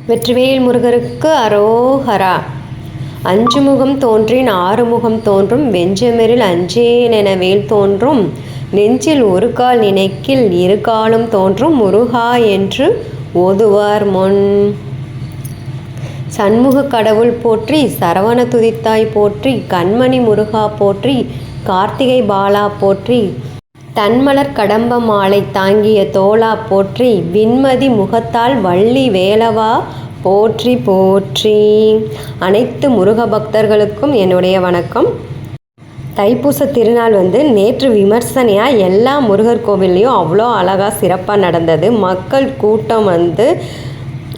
வெற்றிவேல் முருகருக்கு அரோஹரா. அஞ்சு முகம் தோன்றின் ஆறுமுகம் தோன்றும் வெஞ்சமெரில் அஞ்சேனென வேல் தோன்றும் நெஞ்சில் ஒரு கால் நினைக்கில் இரு காலும் தோன்றும் முருகா என்று ஓதுவார் முன். சண்முக கடவுள் போற்றி சரவண துதித்தாய் போற்றி கண்மணி முருகா போற்றி கார்த்திகை பாலா போற்றி தன்மலர் கடம்ப மாலை தாங்கிய தோளா போற்றி விண்மதி முகத்தால் வள்ளி வேலவா போற்றி போற்றி. அனைத்து முருக பக்தர்களுக்கும் என்னுடைய வணக்கம். தைப்பூச திருநாள் நேற்று விமர்சனையாக எல்லா முருகர் கோவில்லையும் அவ்வளோ அழகாக சிறப்பாக நடந்தது. மக்கள் கூட்டம்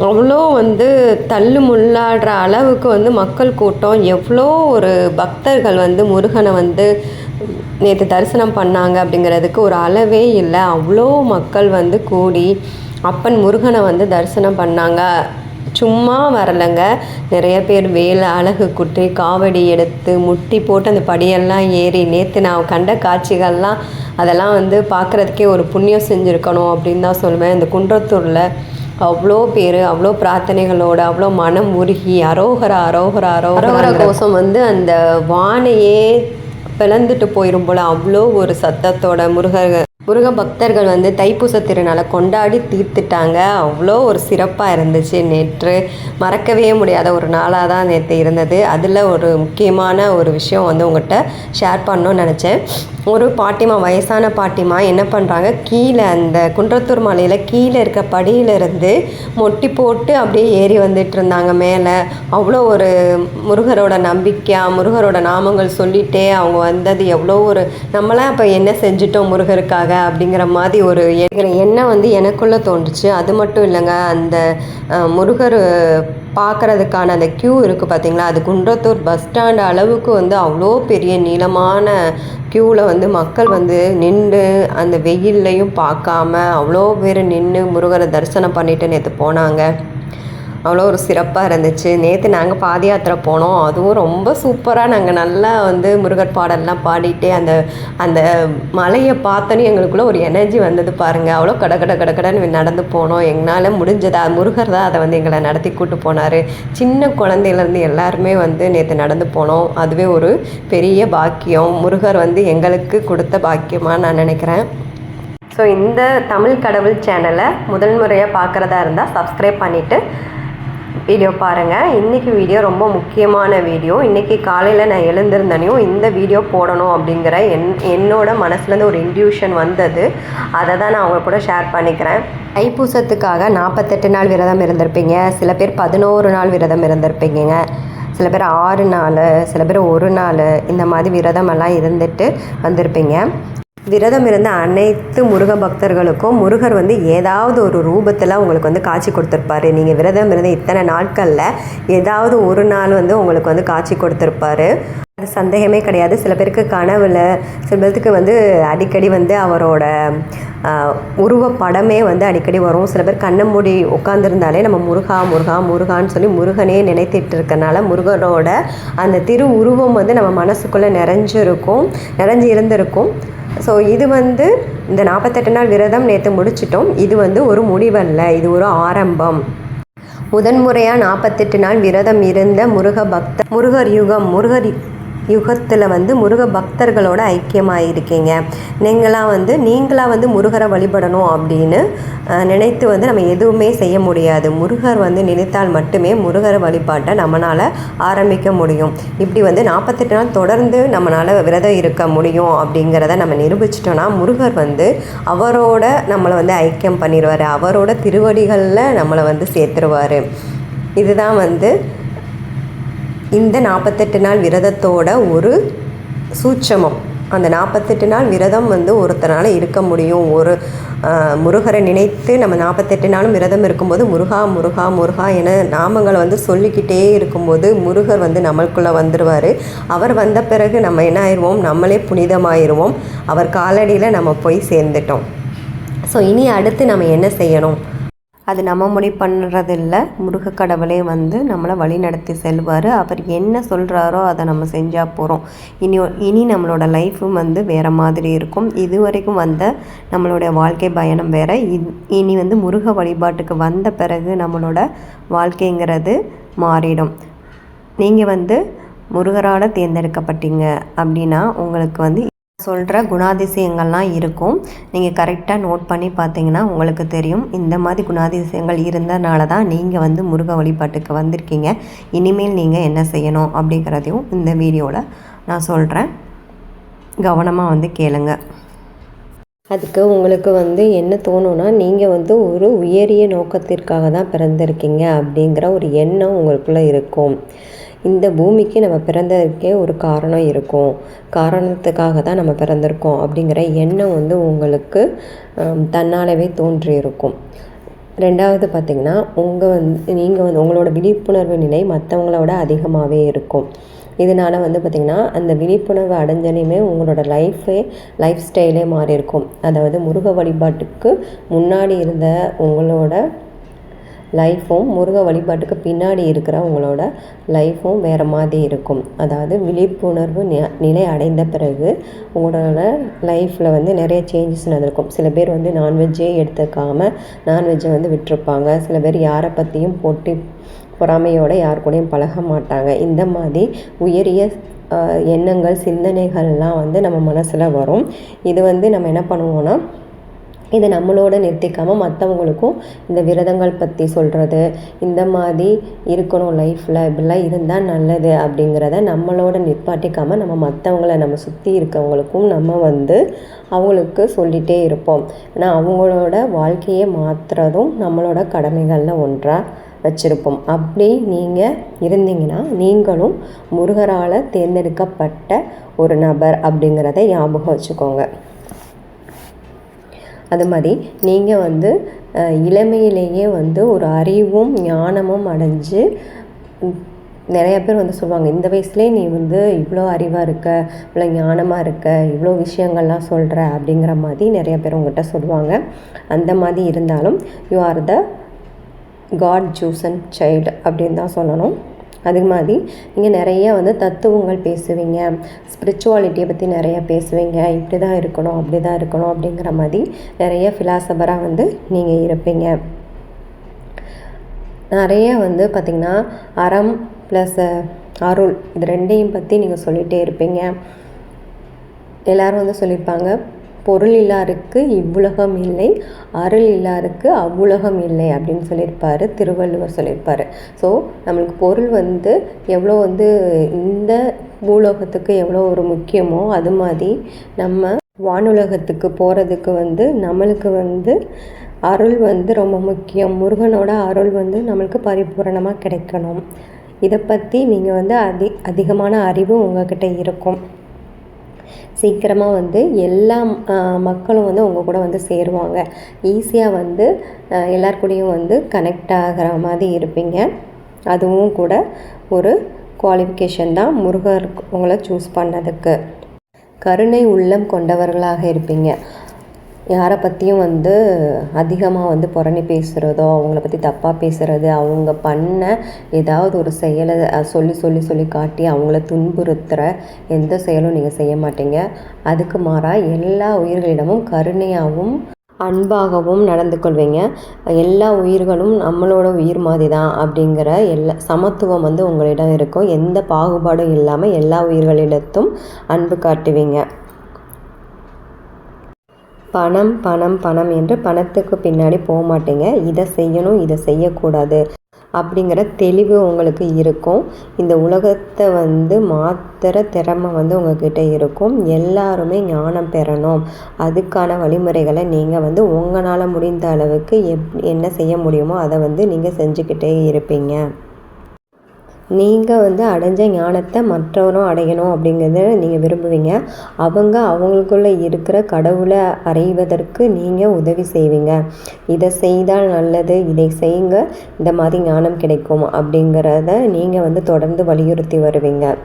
அவ்வளோ தள்ளு முள்ளாடுற அளவுக்கு மக்கள் கூட்டம், எவ்வளோ ஒரு பக்தர்கள் முருகனை நேற்று தரிசனம் பண்ணாங்க அப்படிங்கிறதுக்கு ஒரு அளவே இல்லை. அவ்வளோ மக்கள் கூடி அப்பன் முருகனை தரிசனம் பண்ணாங்க. சும்மா வரலைங்க, நிறைய பேர் வேலை அழகு குட்டி காவடி எடுத்து முட்டி போட்டு அந்த படியெல்லாம் ஏறி நேற்று நான் கண்ட காட்சிகள்லாம் அதெல்லாம் பார்க்குறதுக்கே ஒரு புண்ணியம் செஞ்சுருக்கணும் அப்படின்னு தான் சொல்லுவேன். இந்த குன்றத்தூரில் அவ்வளோ பேர் அவ்வளோ பிரார்த்தனைகளோடு அவ்வளோ மனம் உருகி அரோகரா அரோகரா அரோகரா கோஷம் அந்த வானையே பிளந்துட்டு போயிடும் போல் அவ்வளோ ஒரு சத்தத்தோட முருக பக்தர்கள் தைப்பூச திருநாளை கொண்டாடி தீர்த்துட்டாங்க. அவ்வளோ ஒரு சிறப்பாக இருந்துச்சு. நேற்று மறக்கவே முடியாத ஒரு நாளாக தான் நேற்று இருந்தது. அதில் ஒரு முக்கியமான ஒரு விஷயம் உங்கள்கிட்ட ஷேர் பண்ணணும்னு நினச்சேன். ஒரு பாட்டிமா, வயசான பாட்டிமா என்ன பண்ணுறாங்க, கீழே அந்த குன்றத்தூர் மலையில் கீழே இருக்க படியிலிருந்து மொட்டி போட்டு அப்படியே ஏறி வந்துட்டு இருந்தாங்க மேலே. அவ்வளோ ஒரு முருகரோட நம்பிக்கையாக முருகரோட நாமங்கள் சொல்லிகிட்டே அவங்க வந்தது எவ்வளோ ஒரு நம்மளாம் இப்போ என்ன செஞ்சிட்டோம் முருகருக்காக அப்படிங்கிற மாதிரி ஒரு எண்ணம் எனக்குள்ளே தோன்றுச்சு. அது மட்டும் இல்லைங்க, அந்த முருகர் பார்க்குறதுக்கான அந்த க்யூ இருக்குது பார்த்திங்களா, அது குன்றத்தூர் பஸ் ஸ்டாண்ட் அளவுக்கு அவ்வளோ பெரிய நீளமான க்யூவில் மக்கள் நின்று அந்த வெயில்லையும் பார்க்காம அவ்வளோ பேர் நின்று முருகரை தரிசனம் பண்ணிவிட்டு நேற்று போனாங்க. அவ்வளோ ஒரு சிறப்பாக இருந்துச்சு. நேற்று நாங்கள் பாத யாத்திரை போனோம். அதுவும் ரொம்ப சூப்பராக நாங்கள் நல்லா முருகர் பாடல்லாம் பாடிட்டே அந்த அந்த மலையை பார்த்தோன்னே எங்களுக்குள்ளே ஒரு எனர்ஜி வந்தது பாருங்கள். அவ்வளோ கடன்னு நடந்து போனோம். எங்களால் முடிஞ்சதா முருகர் தான் அதை எங்களை நடத்தி கூட்டு போனார். சின்ன குழந்தையிலேருந்து எல்லாருமே நேற்று நடந்து போனோம். அதுவே ஒரு பெரிய பாக்கியம். முருகர் எங்களுக்கு கொடுத்த பாக்கியமாக நான் நினைக்கிறேன். ஸோ இந்த தமிழ் கடவுள் சேனலை முதல் முறையாக பார்க்குறதா இருந்தால் சப்ஸ்கிரைப் பண்ணிவிட்டு வீடியோ பாருங்கள். இன்றைக்கி வீடியோ ரொம்ப முக்கியமான வீடியோ. இன்றைக்கி காலையில் நான் எழுந்திருந்தனையும் இந்த வீடியோ போடணும் அப்படிங்கிற என்னோட மனசுலேருந்து ஒரு இன்ட்யூஷன் வந்தது. அதை தான் நான் அவங்க கூட ஷேர் பண்ணிக்கிறேன். தைப்பூசத்துக்காக 48 நாள் விரதம் இருந்திருப்பீங்க. சில பேர் 11 நாள் விரதம் இருந்திருப்பீங்க. சில பேர் 6 நாள், சில பேர் 1 நாள், இந்த மாதிரி விரதமெல்லாம் இருந்துட்டு வந்திருப்பீங்க. விரதம் இருந்த அனைத்து முருக பக்தர்களுக்கும் முருகர் ஏதாவது ஒரு ரூபத்தில் உங்களுக்கு காட்சி கொடுத்துருப்பாரு. நீங்கள் விரதம் இருந்த இத்தனை நாட்களில் ஏதாவது ஒரு நாள் உங்களுக்கு காட்சி கொடுத்துருப்பாரு. அது சந்தேகமே கிடையாது. சில பேருக்கு கனவில், சில பேருக்கு அடிக்கடி அவரோட உருவப்படமே அடிக்கடி வரும். சில பேர் கண்ணை மூடி உட்காந்துருந்தாலே நம்ம முருகா முருகா முருகான்னு சொல்லி முருகனே நினைத்திட்டு இருக்கனால முருகனோட அந்த திரு உருவம் நம்ம மனசுக்குள்ளே நிறைஞ்சு இருந்திருக்கும். ஸோ இது இந்த 48 நாள் விரதம் நேற்று முடிச்சிட்டோம். இது ஒரு முடிவல்ல, இது ஒரு ஆரம்பம். முதன்முறையாக 48 நாள் விரதம் இருந்த முருகர் யுகத்தில் முருக பக்தர்களோட ஐக்கியமாக இருக்கீங்க. நீங்களாக முருகரை வழிபடணும் அப்படின்னு நினைத்து நம்ம எதுவுமே செய்ய முடியாது. முருகர் நினைத்தால் மட்டுமே முருகரை வழிபாட்டை நம்மளால் ஆரம்பிக்க முடியும். இப்படி 48 நாள் தொடர்ந்து நம்மளால் விரதம் இருக்க முடியும் அப்படிங்கிறத நம்ம நிரூபிச்சிட்டோன்னா முருகர் அவரோட நம்மளை ஐக்கியம் பண்ணிடுவார். அவரோட திருவடிகளில் நம்மளை சேர்த்துருவார். இதுதான் இந்த 48 நாள் விரதத்தோட ஒரு சூட்சமம். அந்த 48 நாள் விரதம் ஒருத்தனால் இருக்க முடியும். ஒரு முருகரை நினைத்து நம்ம 48 நாளும் விரதம் இருக்கும்போது முருகா முருகா முருகா என நாமங்களை சொல்லிக்கிட்டே இருக்கும்போது முருகர் நம்மளுக்குள்ளே வந்துடுவார். அவர் வந்த பிறகு நம்ம என்ன ஆயிடுவோம், நம்மளே புனிதமாயிருவோம். அவர் காலடியில் நம்ம போய் சேர்ந்துட்டோம். ஸோ இனி அடுத்து நம்ம என்ன செய்யணும், அது நம்ம முடிவு பண்ணுறதில்ல, முருக கடவுளே வந்து நம்மளை வழி நடத்தி செல்வார். அவர் என்ன சொல்கிறாரோ அதை நம்ம செஞ்சால் போகிறோம். இனி நம்மளோட லைஃப்பும் வந்து வேறு மாதிரி இருக்கும். இது வரைக்கும் வந்த நம்மளுடைய வாழ்க்கை பயணம் வேறு. இனி வந்து முருக வழிபாட்டுக்கு வந்த பிறகு நம்மளோட வாழ்க்கைங்கிறது மாறிடும். நீங்கள் வந்து முருகரால் தேர்ந்தெடுக்கப்பட்டீங்க அப்படின்னா உங்களுக்கு வந்து சொல்கிற குணாதிசயங்கள்லாம் இருக்கும். நீங்கள் கரெக்டாக நோட் பண்ணி பார்த்தீங்கன்னா உங்களுக்கு தெரியும். இந்த மாதிரி குணாதிசயங்கள் இருந்தனால தான் நீங்கள் வந்து முருக வழிபாட்டுக்கு வந்திருக்கீங்க. இனிமேல் நீங்கள் என்ன செய்யணும் அப்படிங்கிறதையும் இந்த வீடியோவில் நான் சொல்கிறேன். கவனமாக வந்து கேளுங்க. அதுக்கு உங்களுக்கு வந்து என்ன தோணுன்னா, நீங்கள் வந்து ஒரு உயரிய நோக்கத்திற்காக தான் பிறந்திருக்கீங்க அப்படிங்கிற ஒரு எண்ணம் உங்களுக்குள்ளே இருக்கும். இந்த பூமிக்கு நம்ம பிறந்ததுக்கே ஒரு காரணம் இருக்கும். காரணத்துக்காக தான் நம்ம பிறந்திருக்கோம் அப்படிங்கிற எண்ணம் வந்து உங்களுக்கு தன்னாலவே தோன்றியிருக்கும். ரெண்டாவது பார்த்திங்கன்னா, நீங்கள் வந்து உங்களோட விழிப்புணர்வு நிலை மற்றவங்களோட அதிகமாகவே இருக்கும். இதனால் வந்து பார்த்திங்கன்னா அந்த விழிப்புணர்வு அடைஞ்சனையுமே உங்களோட லைஃப் ஸ்டைலே மாறி இருக்கும். அதாவது முருக வழிபாட்டுக்கு முன்னாடி இருந்த உங்களோட லைஃப்பும் முருக வழிபாட்டுக்கு பின்னாடி இருக்கிற உங்களோட லைஃப்பும் வேறு மாதிரி இருக்கும். அதாவது விழிப்புணர்வு நிலை அடைந்த பிறகு உங்களோட லைஃப்பில் வந்து நிறைய சேஞ்சஸ் நடந்திருக்கும். சில பேர் வந்து நான்வெஜ்ஜே எடுத்துக்காமல் நான்வெஜ்ஜை வந்து விட்டுருப்பாங்க. சில பேர் யாரை பற்றியும் பொறாமையோடு யார் கூடயும் பழக மாட்டாங்க. இந்த மாதிரி உயரிய எண்ணங்கள் சிந்தனைகள்லாம் வந்து நம்ம மனசில் வரும். இது வந்து நம்ம என்ன பண்ணுவோன்னா, இதை நம்மளோட நிறுத்திக்காமல் மற்றவங்களுக்கும் இந்த விரதங்கள் பற்றி சொல்கிறது, இந்த மாதிரி இருக்கணும் லைஃப்பில், இப்படிலாம் இருந்தால் நல்லது அப்படிங்கிறத நம்மளோட நிற்பாட்டிக்காமல் நம்ம மற்றவங்கள நம்ம சுற்றி இருக்கவங்களுக்கும் நம்ம வந்து அவங்களுக்கு சொல்லிகிட்டே இருப்போம். ஆனால் அவங்களோட வாழ்க்கையை மாற்றுறதும் நம்மளோட கடமைகளில் ஒன்றாக வச்சுருப்போம். அப்படி நீங்கள் இருந்தீங்கன்னா நீங்களும் முருகரால் தேர்ந்தெடுக்கப்பட்ட ஒரு நபர் அப்படிங்கிறத ஞாபகம் வச்சுக்கோங்க. அது மாதிரி நீங்கள் வந்து இளமையிலேயே வந்து ஒரு அறிவும் ஞானமும் அடைஞ்சு நிறையா பேர் வந்து சொல்லுவாங்க, இந்த வயசுலேயே நீ வந்து இவ்வளோ அறிவாக இருக்க, இவ்வளோ ஞானமாக இருக்க, இவ்வளோ விஷயங்கள்லாம் சொல்கிற அப்படிங்கிற மாதிரி நிறைய பேர் உங்கள்கிட்ட சொல்லுவாங்க. அந்த மாதிரி இருந்தாலும் you are the God chosen child அப்படின்னு தான் சொல்லணும். அது மாதிரி நீங்கள் நிறைய வந்து தத்துவங்கள் பேசுவீங்க, ஸ்பிரிச்சுவாலிட்டியை பற்றி நிறையா பேசுவீங்க. இப்படி தான் இருக்கணும், அப்படி தான் இருக்கணும் அப்படிங்கிற மாதிரி நிறைய ஃபிலாசபராக வந்து நீங்கள் இருப்பீங்க. நிறைய வந்து பார்த்திங்கன்னா அறம் ப்ளஸ் அருள் இது ரெண்டையும் பற்றி நீங்கள் சொல்லிகிட்டே இருப்பீங்க. எல்லோரும் வந்து சொல்லியிருப்பாங்க, பொருள் இல்லாருக்கு இவ்வுலகம் இல்லை, அருள் இல்லாருக்கு அவ்வுலகம் இல்லை அப்படின்னு சொல்லியிருப்பார் திருவள்ளுவர் சொல்லியிருப்பார். ஸோ நம்மளுக்கு பொருள் வந்து எவ்வளோ வந்து இந்த பூலோகத்துக்கு எவ்வளோ ஒரு முக்கியமோ அது மாதிரி நம்ம வானுலகத்துக்கு போகிறதுக்கு வந்து நம்மளுக்கு வந்து அருள் வந்து ரொம்ப முக்கியம். முருகனோட அருள் வந்து நம்மளுக்கு பரிபூரணமாக கிடைக்கணும். இதை பற்றி நீங்கள் வந்து அதிகமான அறிவு உங்கள்கிட்ட இருக்கும். சீக்கிரமாக வந்து எல்லா மக்களும் வந்து உங்கள் கூட வந்து சேருவாங்க. ஈஸியாக வந்து எல்லாருக்கூடையும் வந்து கனெக்ட் ஆகிற மாதிரி இருப்பீங்க. அதுவும் கூட ஒரு குவாலிஃபிகேஷன் தான் முருகர் உங்களை சூஸ் பண்ணதுக்கு. கருணை உள்ளம் கொண்டவர்களாக இருப்பீங்க. யாரை பற்றியும் வந்து அதிகமாக வந்து புரணி பேசுகிறதோ, அவங்கள பற்றி தப்பாக பேசுகிறது, அவங்க பண்ண ஏதாவது ஒரு செயலை சொல்லி காட்டி அவங்கள துன்புறுத்துகிற எந்த செயலும் நீங்கள் செய்ய மாட்டீங்க. அதுக்கு மாறாக எல்லா உயிர்களிடமும் கருணையாகவும் அன்பாகவும் நடந்து கொள்வீங்க. எல்லா உயிர்களும் நம்மளோட உயிர் மாதிரி தான் அப்படிங்கிற சமத்துவம் வந்து உங்களிடம் இருக்கும். எந்த பாகுபாடும் இல்லாமல் எல்லா உயிர்களிடத்தும் அன்பு காட்டுவீங்க. பணம் பணம் பணம் என்று பணத்துக்கு பின்னாடி போக மாட்டீங்க. இதை செய்யணும், இதை செய்யக்கூடாது அப்படிங்கிற தெளிவு உங்களுக்கு இருக்கும். இந்த உலகத்தை வந்து மாற்றுற திறமை வந்து உங்கள்கிட்ட இருக்கும். எல்லாருமே ஞானம் பெறணும், அதுக்கான வழிமுறைகளை நீங்கள் வந்து உங்களால் முடிந்த அளவுக்கு என்ன செய்ய முடியுமோ அதை வந்து நீங்கள் செஞ்சுக்கிட்டே இருப்பீங்க. நீங்கள் வந்து அடைஞ்ச ஞானத்தை மற்றவரும் அடையணும் அப்படிங்கிறத நீங்கள் விரும்புவீங்க. அவங்களுக்குள்ளே இருக்கிற கடவுளை அறிவதற்கு நீங்கள் உதவி செய்வீங்க. இதை செய்தால் நல்லது, இதை செய்யுங்க, இந்த மாதிரி ஞானம் கிடைக்கும் அப்படிங்கிறத நீங்கள் வந்து தொடர்ந்து வலியுறுத்தி வருவீங்க.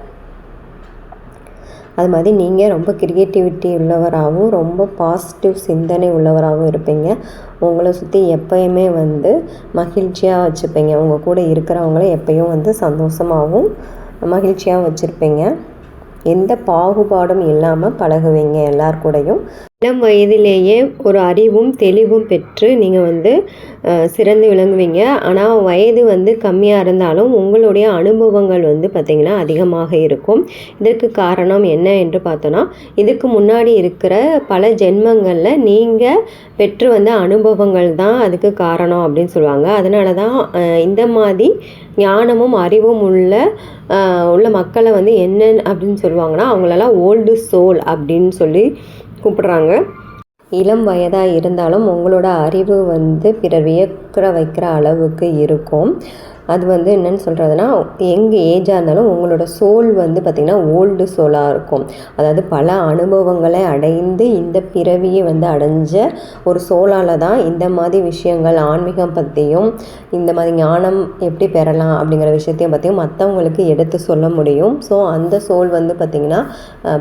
அது மாதிரி நீங்கள் ரொம்ப க்ரியேட்டிவிட்டி உள்ளவராகவும் ரொம்ப பாசிட்டிவ் சிந்தனை உள்ளவராகவும் இருப்பீங்க. உங்களை சுற்றி எப்பயுமே வந்து மகிழ்ச்சியாக வச்சுப்பீங்க. உங்கள் கூட இருக்கிறவங்கள எப்பயும் வந்து சந்தோஷமாகவும் மகிழ்ச்சியாகவும் வச்சுருப்பீங்க. எந்த பாகுபாடும் இல்லாமல் பழகுவீங்க எல்லார் கூடயும். இளம் வயதிலேயே ஒரு அறிவும் தெளிவும் பெற்று நீங்கள் வந்து சிறந்து விளங்குவீங்க. ஆனால் வயது வந்து கம்மியாக இருந்தாலும் உங்களுடைய அனுபவங்கள் வந்து பார்த்திங்கன்னா அதிகமாக இருக்கும். இதற்கு காரணம் என்ன என்று பார்த்தோன்னா, இதுக்கு முன்னாடி இருக்கிற பல ஜென்மங்களில் நீங்கள் பெற்று வந்த அனுபவங்கள் தான் அதுக்கு காரணம் அப்படின்னு சொல்லுவாங்க. அதனால தான் இந்த மாதிரி ஞானமும் அறிவும் உள்ள மக்களை வந்து என்ன அப்படின்னு சொல்லுவாங்கன்னா, அவங்களெல்லாம் ஓல்டு சோல் அப்படின்னு சொல்லி கூப்பிடுறாங்க. இளம் வயதாக இருந்தாலும் உங்களோட அறிவு வந்து பிறர் வியக்கிற வைக்கிற அளவுக்கு இருக்கும். அது வந்து என்னென்னு சொல்கிறதுனா, எங்கள் ஏஜாக இருந்தாலும் உங்களோட சோல் வந்து பார்த்திங்கன்னா ஓல்டு சோலாக இருக்கும். அதாவது பல அனுபவங்களை அடைந்து இந்த பிறவியை வந்து அடைஞ்ச ஒரு சோலால் தான் இந்த மாதிரி விஷயங்கள் ஆன்மீகம் பற்றியும் இந்த மாதிரி ஞானம் எப்படி பெறலாம் அப்படிங்கிற விஷயத்தையும் பற்றியும் மற்றவங்களுக்கு எடுத்து சொல்ல முடியும். ஸோ அந்த சோல் வந்து பார்த்திங்கன்னா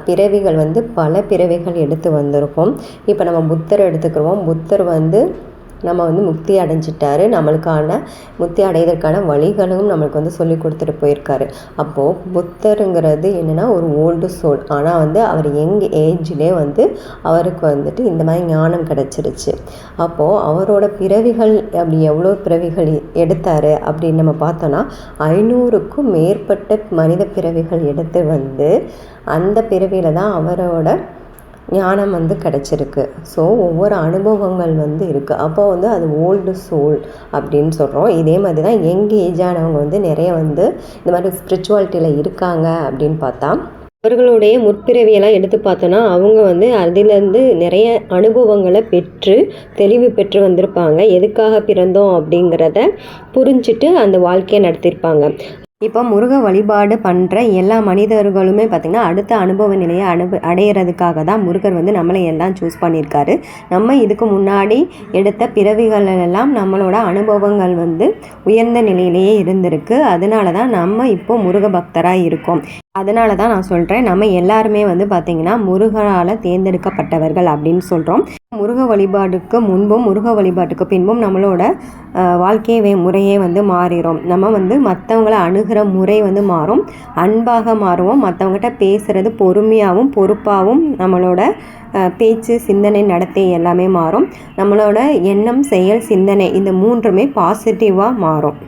பிறவிகள் வந்து பல பிறவிகள் எடுத்து வந்திருக்கும். இப்போ நம்ம புத்தர் எடுத்துக்கிறோம். புத்தர் வந்து நம்ம வந்து முக்தி அடைஞ்சிட்டாரு. நம்மளுக்கான முக்தி அடைவதற்கான வழிகளும் நம்மளுக்கு வந்து சொல்லி கொடுத்துட்டு போயிருக்காரு. அப்போது புத்தருங்கிறது என்னென்னா ஒரு ஓல்டு சோல். ஆனால் வந்து அவர் யங் ஏஜ்லேயே வந்து அவருக்கு வந்துட்டு இந்த மாதிரி ஞானம் கிடச்சிருச்சு. அப்போது அவரோட பிறவிகள் அப்படி எவ்வளோ பிறவிகள் எடுத்தார் அப்படின்னு நம்ம பார்த்தோன்னா 500க்கும் மேற்பட்ட மனித பிறவிகள் எடுத்து வந்து அந்த பிறவியில் தான் அவரோட ஞானம் வந்து கிடச்சிருக்கு. ஸோ ஒவ்வொரு அனுபவங்கள் வந்து இருக்குது. அப்போ வந்து அது ஓல்டு சோல் அப்படின்னு சொல்கிறோம். இதே மாதிரி தான் யங் ஏஜானவங்க வந்து நிறைய வந்து இந்த மாதிரி ஸ்பிரிச்சுவாலிட்டியில் இருக்காங்க அப்படின்னு பார்த்தா, அவர்களுடைய முற்பிறவியெல்லாம் எடுத்து பார்த்தோன்னா அவங்க வந்து அதிலேருந்து நிறைய அனுபவங்களை பெற்று தெளிவு பெற்று வந்திருப்பாங்க. எதுக்காக பிறந்தோம் அப்படிங்கிறத புரிஞ்சுட்டு அந்த வாழ்க்கையை நடத்தியிருப்பாங்க. இப்போ முருக வழிபாடு பண்ணுற எல்லா மனிதர்களுமே பார்த்திங்கன்னா அடுத்த அனுபவ நிலையை அடையிறதுக்காக தான் முருகர் வந்து நம்மளை எல்லாம் சூஸ் பண்ணியிருக்காரு. நம்ம இதுக்கு முன்னாடி எடுத்த பிறவிகளெல்லாம் நம்மளோட அனுபவங்கள் வந்து உயர்ந்த நிலையிலேயே இருந்திருக்கு. அதனால தான் நம்ம இப்போ முருக பக்தராக இருக்கோம். அதனால தான் நான் சொல்கிறேன், நம்ம எல்லாருமே வந்து பார்த்திங்கன்னா முருகரால் தேர்ந்தெடுக்கப்பட்டவர்கள் அப்படின்னு சொல்கிறோம். முருக வழிபாட்டுக்கு முன்பும் முருக வழிபாட்டுக்கு பின்பும் நம்மளோட வாழ்க்கை முறையே வந்து மாறிடும். நம்ம வந்து மற்றவங்கள அணுகிற முறை வந்து மாறும். அன்பாக மாறுவோம். மற்றவங்ககிட்ட பேசுகிறது பொறுமையாகவும் பொறுப்பாகவும் நம்மளோட பேச்சு சிந்தனை நடத்தை எல்லாமே மாறும். நம்மளோட எண்ணம் செயல் சிந்தனை இந்த மூன்றுமே பாசிட்டிவாக மாறும்.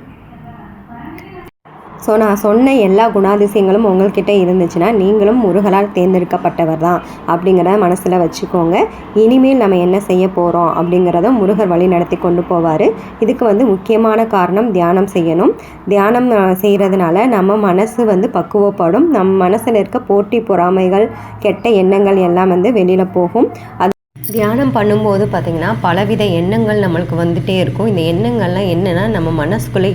ஸோ நான் சொன்ன எல்லா குணாதிசயங்களும் உங்கள்கிட்ட இருந்துச்சுன்னா நீங்களும் முருகரால் தேர்ந்தெடுக்கப்பட்டவர் தான் அப்படிங்கிறத மனசில் வச்சுக்கோங்க. இனிமேல் நம்ம என்ன செய்ய போகிறோம் அப்படிங்கிறத முருகர் வழி நடத்தி கொண்டு போவார். இதுக்கு வந்து முக்கியமான காரணம் தியானம் செய்யணும். தியானம் செய்கிறதுனால நம்ம மனசு வந்து பக்குவப்படும். நம்ம மனசில் இருக்க போட்டி பொறாமைகள் கெட்ட எண்ணங்கள் எல்லாம் வந்து வெளியில் போகும். தியானம் பண்ணும்போது பார்த்திங்கன்னா பலவித எண்ணங்கள் நம்மளுக்கு வந்துகிட்டே இருக்கும். இந்த எண்ணங்கள்லாம் என்னென்னா நம்ம மனசுக்குள்ளே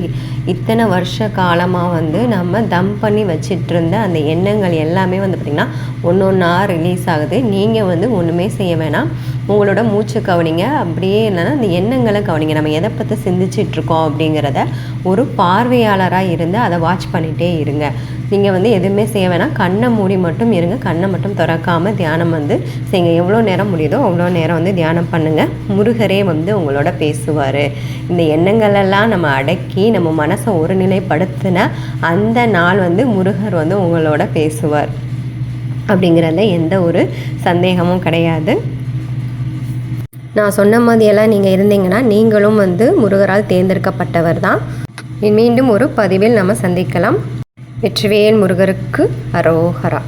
இத்தனை வருஷ காலமாக வந்து நம்ம தம் பண்ணி வச்சிட்டு இருந்த அந்த எண்ணங்கள் எல்லாமே வந்து பார்த்திங்கன்னா ஒன்று ஒன்றா ரிலீஸ் ஆகுது. நீங்கள் வந்து ஒன்றுமே செய்ய வேணாம். உங்களோட மூச்சு கவனிங்க. அப்படியே இல்லைன்னா அந்த எண்ணங்களை கவனிங்க. நம்ம எதை பற்றி சிந்திச்சிட்ருக்கோம் அப்படிங்கிறத ஒரு பார்வையாளராக இருந்து அதை வாட்ச் பண்ணிகிட்டே இருங்க. நீங்கள் வந்து எதுவுமே செய்ய வேணாம். கண்ணை மூடி மட்டும் இருங்க. கண்ணை மட்டும் திறக்காமல் தியானம் வந்து செய்யுங்க. எவ்வளோ நேரம் முடியுதோ அவ்வளோ நேரம் வந்து தியானம் பண்ணுங்கள். முருகரே வந்து உங்களோட பேசுவார். இந்த எண்ணங்களெல்லாம் நம்ம அடக்கி நம்ம மனசை ஒருநிலைப்படுத்தின அந்த நாள் வந்து முருகர் வந்து உங்களோட பேசுவார் அப்படிங்கிறத எந்த ஒரு சந்தேகமும் கிடையாது. நான் சொன்ன மாதிரியெல்லாம் நீங்கள் இருந்தீங்கன்னா நீங்களும் வந்து முருகரால் தேர்ந்தெடுக்கப்பட்டவர் தான். மீண்டும் ஒரு பதிவில் நம்ம சந்திக்கலாம். வெற்றிவேல் முருகருக்கு அரோகரா.